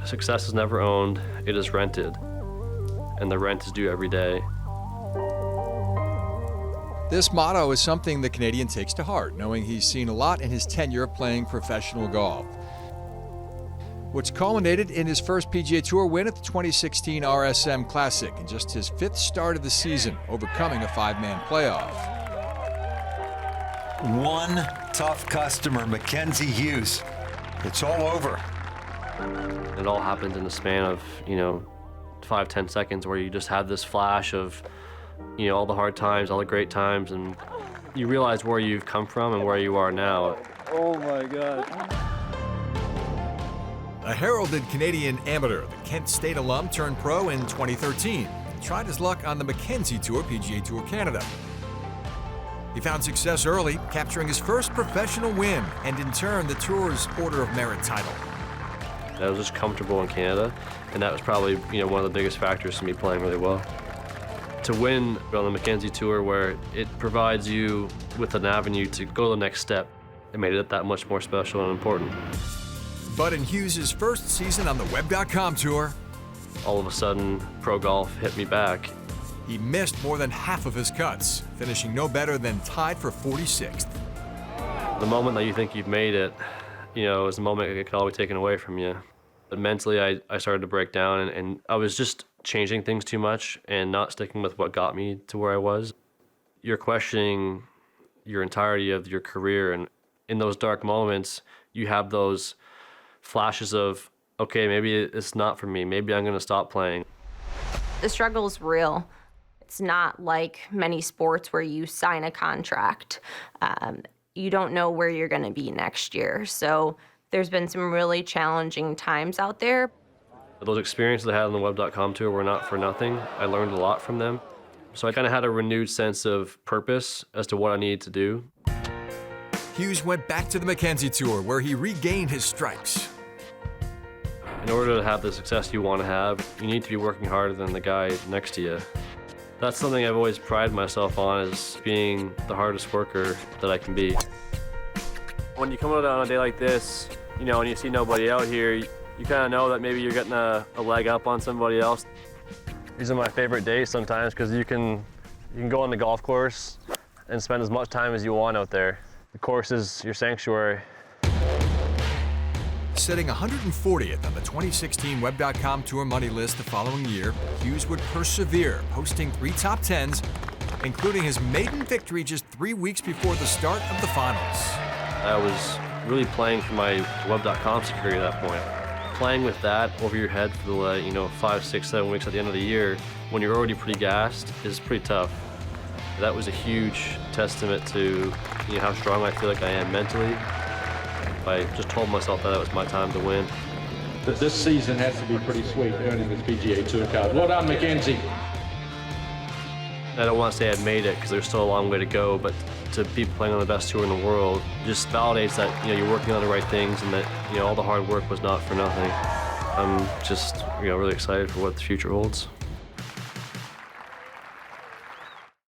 Success is never owned, it is rented, and the rent is due every day. This motto is something the Canadian takes to heart, knowing he's seen a lot in his tenure playing professional golf. Which culminated in his first PGA Tour win at the 2016 RSM Classic and just his 5th start of the season, overcoming a 5-man playoff. One tough customer, Mackenzie Hughes. It's all over. It all happened in the span of, 5-10 seconds, where you just had this flash of, all the hard times, all the great times, and you realize where you've come from and where you are now. Oh my God. A heralded Canadian amateur, the Kent State alum turned pro in 2013 and tried his luck on the Mackenzie Tour, PGA Tour Canada. He found success early, capturing his first professional win and in turn the Tour's Order of Merit title. I was just comfortable in Canada, and that was probably one of the biggest factors to me playing really well. To win on the Mackenzie Tour, where it provides you with an avenue to go to the next step, it made it that much more special and important. But in Hughes' first season on the Web.com Tour, all of a sudden, pro golf hit me back. He missed more than half of his cuts, finishing no better than tied for 46th. The moment that you think you've made it, is the moment it can all be taken away from you. But mentally, I started to break down, and I was just changing things too much and not sticking with what got me to where I was. You're questioning your entirety of your career, and in those dark moments, you have those flashes of, okay, maybe it's not for me. Maybe I'm going to stop playing. The struggle is real. It's not like many sports where you sign a contract. You don't know where you're going to be next year. So there's been some really challenging times out there. Those experiences I had on the Web.com Tour were not for nothing. I learned a lot from them. So I kind of had a renewed sense of purpose as to what I needed to do. Hughes went back to the Mackenzie Tour, where he regained his stripes. In order to have the success you want to have, you need to be working harder than the guy next to you. That's something I've always prided myself on, is being the hardest worker that I can be. When you come out on a day like this, and you see nobody out here, you kind of know that maybe you're getting a leg up on somebody else. These are my favorite days sometimes, because you can go on the golf course and spend as much time as you want out there. The course is your sanctuary. Sitting 140th on the 2016 Web.com Tour money list the following year, Hughes would persevere, posting 3 top 10s, including his maiden victory just 3 weeks before the start of the finals. I was really playing for my Web.com security at that point. Playing with that over your head for the 5, 6, 7 weeks at the end of the year, when you're already pretty gassed, is pretty tough. That was a huge testament to how strong I feel like I am mentally. I just told myself that it was my time to win. This season has to be pretty sweet, earning this PGA Tour card. Well done, Mackenzie. I don't want to say I've made it, because there's still a long way to go, but to be playing on the best tour in the world just validates that you're working on the right things, and that all the hard work was not for nothing. I'm just really excited for what the future holds.